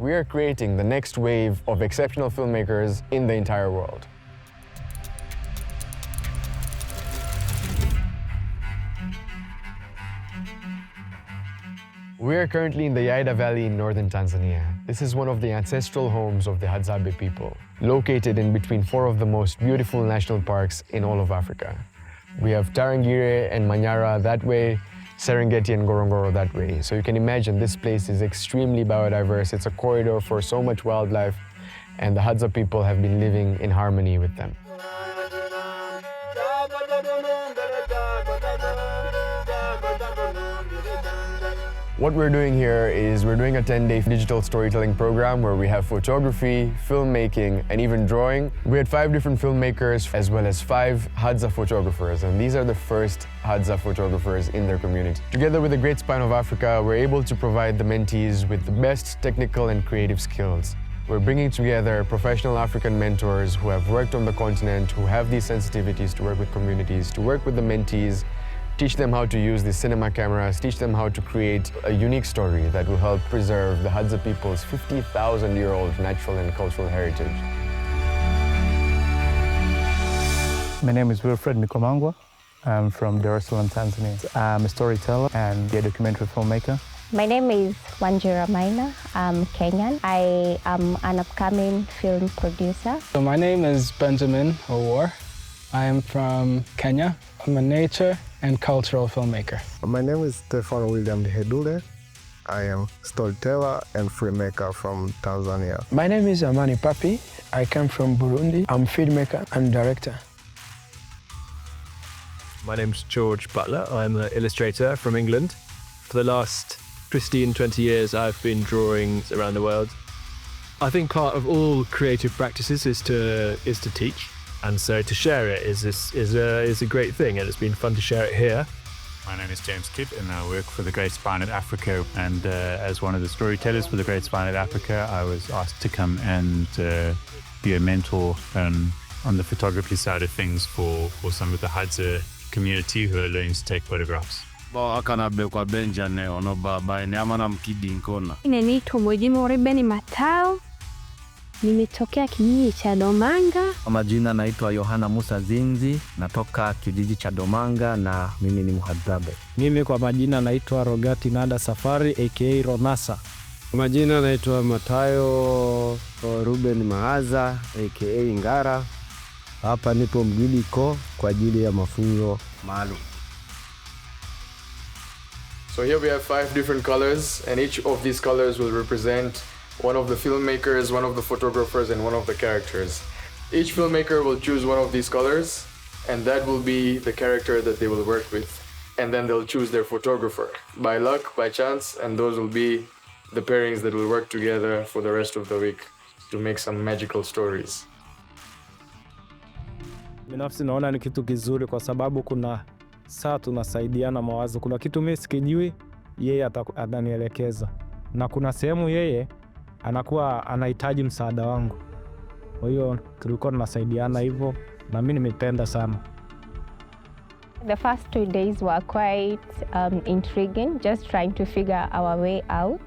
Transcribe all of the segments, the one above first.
We are creating the next wave of exceptional filmmakers in the entire world. We are currently in the Yaeda Valley in northern Tanzania. This is one of the ancestral homes of the Hadzabe people, located in between 4 of the most beautiful national parks in all of Africa. We have Tarangire and Manyara that way, Serengeti and Ngorongoro that way. So you can imagine this place is extremely biodiverse. It's a corridor for so much wildlife, and the Hadza people have been living in harmony with them. What we're doing here is we're doing a 10-day digital storytelling program where we have photography, filmmaking, and even drawing. We had 5 different filmmakers as well as 5 Hadza photographers, and these are the first Hadza photographers in their community. Together with the Great Spine of Africa, we're able to provide the mentees with the best technical and creative skills. We're bringing together professional African mentors who have worked on the continent, who have these sensitivities to work with communities, to work with the mentees, teach them how to use the cinema cameras, teach them how to create a unique story that will help preserve the Hadza people's 50,000-year-old natural and cultural heritage. My name is Wilfred Mikomangwa. I'm from Dar es Salaam, Tanzania. I'm a storyteller and a documentary filmmaker. My name is Wanjira Maina. I'm Kenyan. I am an upcoming film producer. So my name is Benjamin Owar. I am from Kenya. I'm a nature and cultural filmmaker. My name is Stephano Lihedule. I am storyteller and filmmaker from Tanzania. My name is Amani Papy. I come from Burundi. I'm filmmaker and director. My name's George Butler. I'm an illustrator from England. For the last 15, 20 years, I've been drawing around the world. I think part of all creative practices is to teach. And so to share it is a great thing, and it's been fun to share it here. My name is James Kydd, and I work for the Great Spine of Africa. And as one of the storytellers for the Great Spine of Africa, I was asked to come and be a mentor on the photography side of things for some of the Hadza community who are learning to take photographs. Nimetokea kijiji cha Domanga. Kwa majina naitwa Yohana Musa Zinzi, natoka kijiji cha Domanga na mimi ni Hadzabe. Mimi kwa majina naitwa Rogati Nada Safari aka Ronasa. Kwa majina naitwa Matayo Ruben Maaza aka Ngara. Hapa nipo Mgiliko kwa ajili ya mafunzo maalum. So here we have 5 different colors, and each of these colors will represent one of the filmmakers, one of the photographers, and one of the characters. Each filmmaker will choose one of these colors, and that will be the character that they will work with. And then they'll choose their photographer by luck, by chance, and those will be the pairings that will work together for the rest of the week to make some magical stories. Binafsi naona ni kitu kizuri kwa sababu kuna saa tunasaidiana mawazo. Kuna kitu mimi sikijui, yeye atanielekeza. Na kuna sehemu yeye anakuwa anahitaji msaada wangu. Kwa hiyo tulikuwa tunasaidiana hivyo na mimi nimependa sana. The first 2 days were quite intriguing, just trying to figure our way out.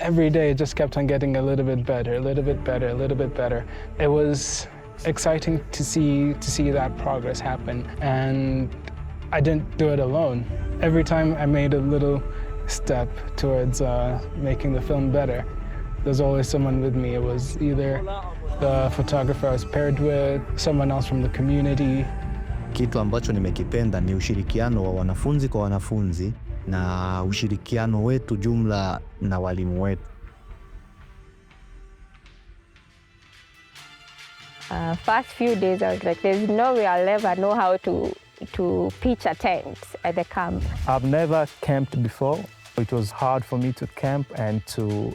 Every day it just kept on getting a little bit better, a little bit better, a little bit better. It was exciting to see that progress happen, and I didn't do it alone. Every time I made a little step towards making the film better, there's always someone with me. It was either the photographer I was paired with, someone else from the community. Kitu ambacho nimekipenda ni ushirikiano wa wanafunzi kwa wanafunzi na ushirikiano wetu jumla na walimu wetu. First few days I was like, there's no way I'll ever know how to pitch a tent at the camp. I've never camped before. It was hard for me to camp and to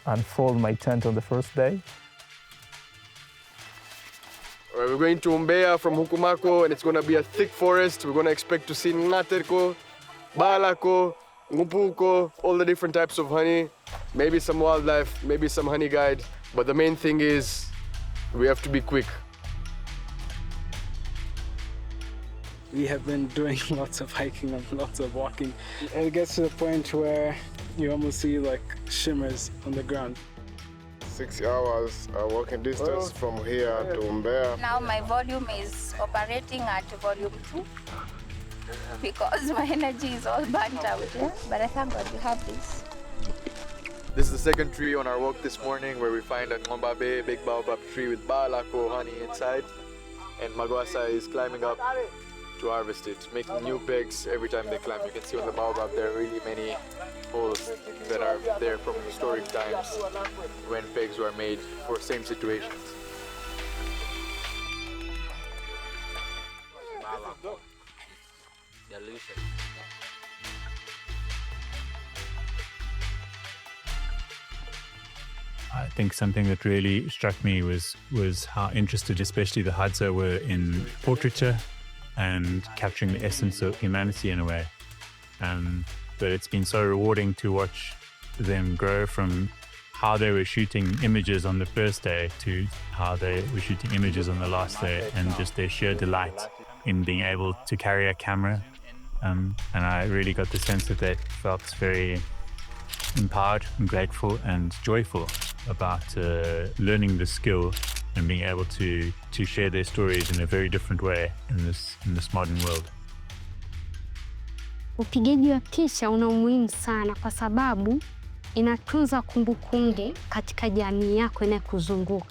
unfold my tent on the first day. We're going to Mbeya from Hukumako, and it's going to be a thick forest. We're going to expect to see Ngaterko, Balako, Ngupuko, all the different types of honey, maybe some wildlife, maybe some honey guide. But the main thing is we have to be quick. We have been doing lots of hiking and lots of walking. And it gets to the point where You almost see like shimmers on the ground. 6 hours walking distance from here to Mbeya. Now my volume is operating at volume 2 because my energy is all burnt out. Yeah? But I thank God we have this. This is the second tree on our walk this morning where we find a Ngombabe, big baobab tree with balako honey inside. And Magwasa is climbing up to harvest it, making new pegs every time they climb. You can see on the baobab there are really many holes that are there from historic times when pegs were made for same situations. I think something that really struck me was how interested especially the Hadza were in portraiture and capturing the essence of humanity in a way. But it's been so rewarding to watch them grow from how they were shooting images on the first day to how they were shooting images on the last day, and just their sheer delight in being able to carry a camera. And I really got the sense that they felt very empowered and grateful and joyful about learning the skill and being able to share their stories in a very different way in this modern world. Upigaji wa picha una umuhimu sana kwa sababu inatunza kumbukumbu katika jamii yako inayokuzunguka.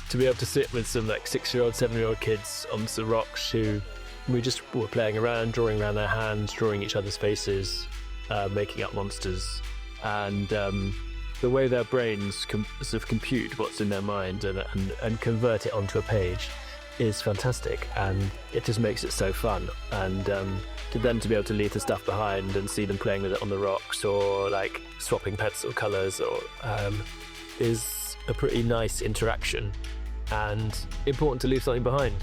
To be able to sit with some like 6-year-old, 7-year-old kids on the rocks who we just were playing around, drawing around their hands, drawing each other's faces, making up monsters, and the way their brains sort of compute what's in their mind and convert it onto a page is fantastic, and it just makes it so fun. And to then to be able to leave the stuff behind and see them playing with it on the rocks or like swapping pencil colours or is a pretty nice interaction and important to leave something behind.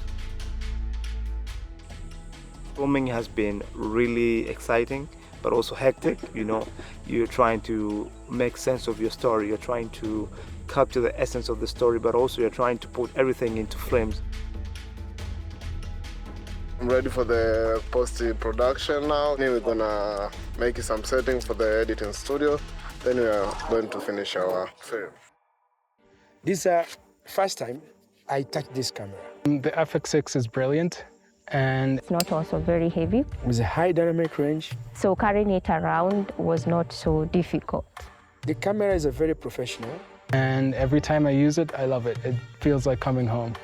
Filming has been really exciting but also hectic. You know, you're trying to make sense of your story, you're trying to capture the essence of the story, but also you're trying to put everything into frames. I'm ready for the post-production now. We're gonna make some settings for the editing studio, then we are going to finish our film. This is first time I touched this camera. The FX6 is brilliant, and it's not also very heavy. With a high dynamic range. So carrying it around was not so difficult. The camera is a very professional. And every time I use it, I love it. It feels like coming home.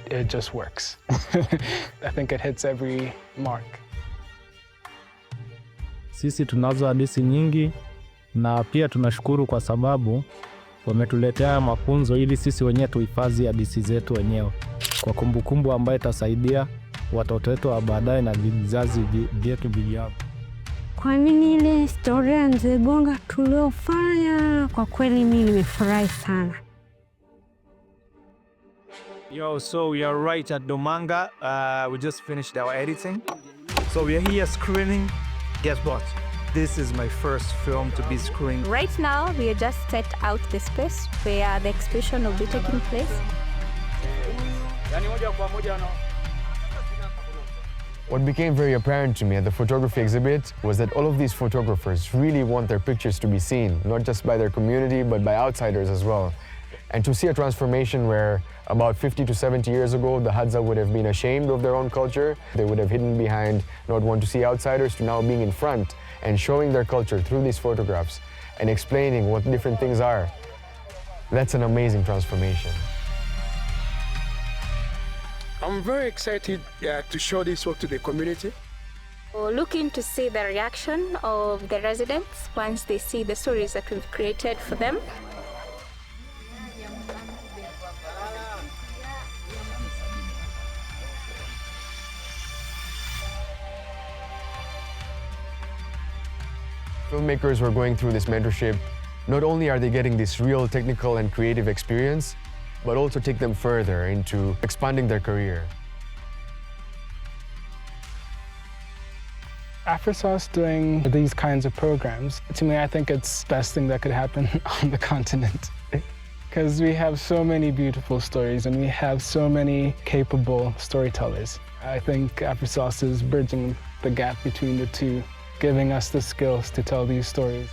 It just works. I think it hits every mark. Sisi tunazo hadithi nyingi na pia tunashukuru kwa sababu wametuletea mafunzo ili sisi wenyewe tuhifadhi hadithi zetu wenyewe kwa kumbukumbu ambayo itasaidia watoto wetu wa baadaye na vizazi vyetu vijavyo. Kwa nini ile historia ya Mzee Gonga tuliofanya, kwa kweli mimi nimefurahi sana. Yo, so we are right at Domanga. We just finished our editing. So we are here screening. Guess what? This is my first film to be screened. Right now, we are just set out the space where the exhibition will be taking place. What became very apparent to me at the photography exhibit was that all of these photographers really want their pictures to be seen, not just by their community, but by outsiders as well. And to see a transformation where about 50 to 70 years ago, the Hadza would have been ashamed of their own culture, they would have hidden behind, not want to see outsiders, to now being in front and showing their culture through these photographs and explaining what different things are. That's an amazing transformation. I'm very excited to show this work to the community. We're looking to see the reaction of the residents once they see the stories that we've created for them. Filmmakers who are going through this mentorship, not only are they getting this real technical and creative experience, but also take them further into expanding their career. AFRISOS doing these kinds of programs, to me, I think it's the best thing that could happen on the continent. Because we have so many beautiful stories and we have so many capable storytellers. I think AFRISOS is bridging the gap between the two, giving us the skills to tell these stories.